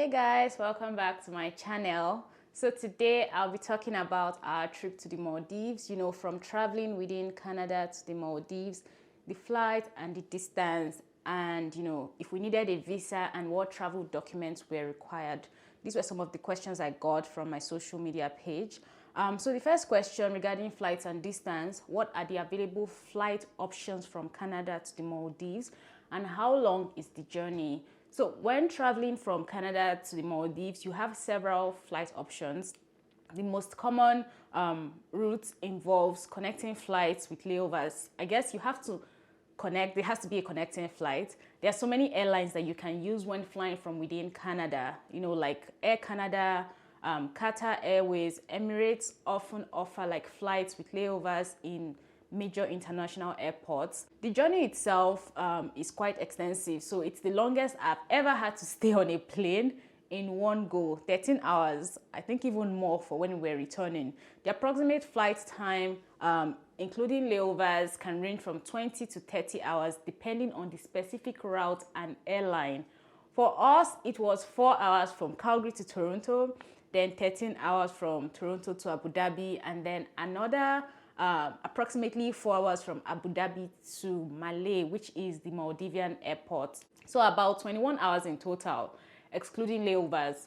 Hey guys, welcome back to my channel. So today I'll be talking about our trip to the Maldives, from traveling within Canada to the Maldives, the flight and the distance, and if we needed a visa and what travel documents were required. These were some of the questions I got from my social media page. So the first question regarding flights and distance: what are the available flight options from Canada to the Maldives, and how long is the journey? So when traveling from Canada to the Maldives, you have several flight options. The most common route involves connecting flights with layovers. I guess you have to connect, there has to be a connecting flight. There are so many airlines that you can use when flying from within Canada, like Air Canada, Qatar Airways, Emirates often offer like flights with layovers in major international airports. The journey itself is quite extensive, so it's the longest I've ever had to stay on a plane in one go. 13 hours, I think even more for when we're returning. The approximate flight time, including layovers, can range from 20 to 30 hours depending on the specific route and airline. For us, it was 4 hours from Calgary to Toronto, then 13 hours from Toronto to Abu Dhabi, and then another approximately 4 hours from Abu Dhabi to Malé, which is the Maldivian airport. So about 21 hours in total, excluding layovers.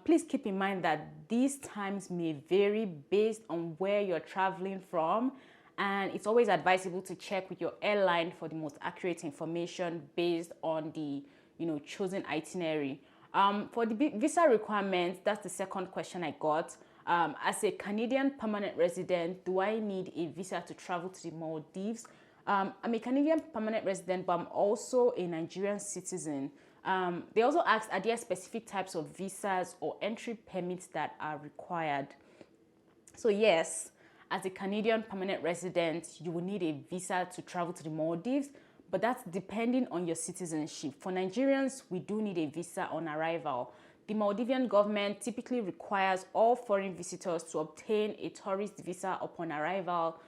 Please keep in mind that these times may vary based on where you're traveling from, and it's always advisable to check with your airline for the most accurate information based on the chosen itinerary. For the visa requirements, that's the second question I got. As a Canadian permanent resident, do I need a visa to travel to the Maldives? I'm a Canadian permanent resident, but I'm also a Nigerian citizen. They also asked, are there specific types of visas or entry permits that are required? So yes, as a Canadian permanent resident, you will need a visa to travel to the Maldives, but that's depending on your citizenship. For Nigerians, we do need a visa on arrival. The Maldivian government typically requires all foreign visitors to obtain a tourist visa upon arrival.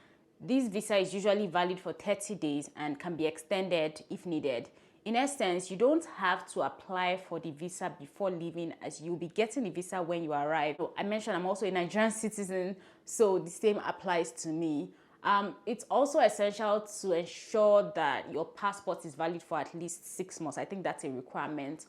This visa is usually valid for 30 days and can be extended if needed. In essence, you don't have to apply for the visa before leaving, as you'll be getting the visa when you arrive. So I mentioned I'm also a Nigerian citizen, so the same applies to me. It's also essential to ensure that your passport is valid for at least 6 months. I think that's a requirement.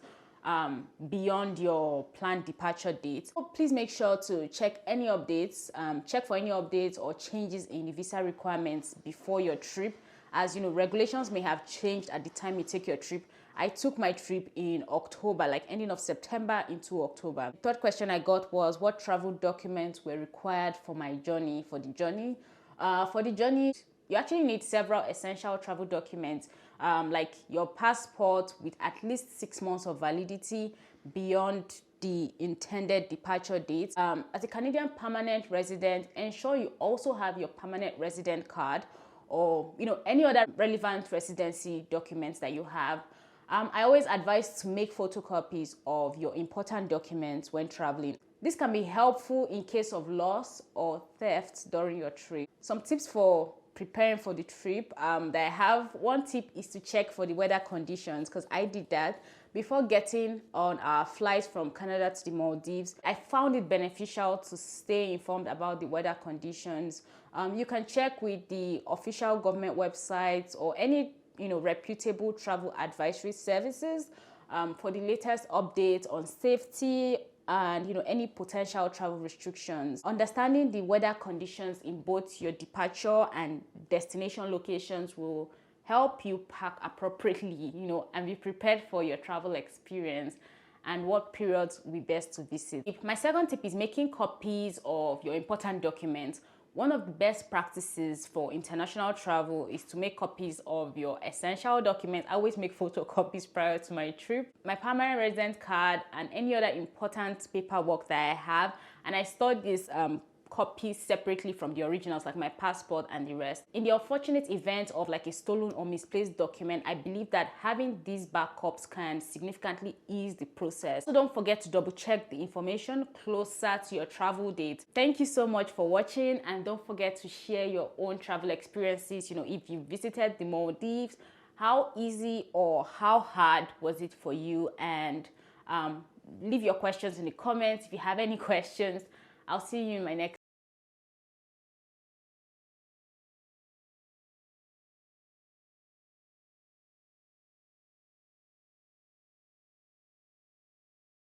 Beyond your planned departure date. So please make sure to check any updates, check for any updates or changes in the visa requirements before your trip, as regulations may have changed at the time you take your trip. I took my trip in October, like ending of September into October. The third question I got was, what travel documents were required for my journey? For the journey, you actually need several essential travel documents, like your passport with at least 6 months of validity beyond the intended departure date. As a Canadian permanent resident, ensure you also have your permanent resident card or any other relevant residency documents that you have. I always advise to make photocopies of your important documents when traveling. This can be helpful in case of loss or theft during your trip. Some tips for preparing for the trip that I have. One tip is to check for the weather conditions, because I did that before getting on our flight from Canada to the Maldives. I found it beneficial to stay informed about the weather conditions. You can check with the official government websites or any reputable travel advisory services for the latest updates on safety and any potential travel restrictions. Understanding the weather conditions in both your departure and destination locations will help you pack appropriately, and be prepared for your travel experience and what periods will be best to visit. My second tip is making copies of your important documents. One of the best practices for international travel is to make copies of your essential documents. I always make photocopies prior to my trip, my permanent resident card, and any other important paperwork that I have. And I store these copies separately from the originals, like my passport and the rest. In the unfortunate event of like a stolen or misplaced document, I believe that having these backups can significantly ease the process. So don't forget to double check the information closer to your travel date. Thank you so much for watching, and don't forget to share your own travel experiences. If you visited the Maldives, how easy or how hard was it for you? And Leave your questions in the comments if you have any questions. I'll see you in my next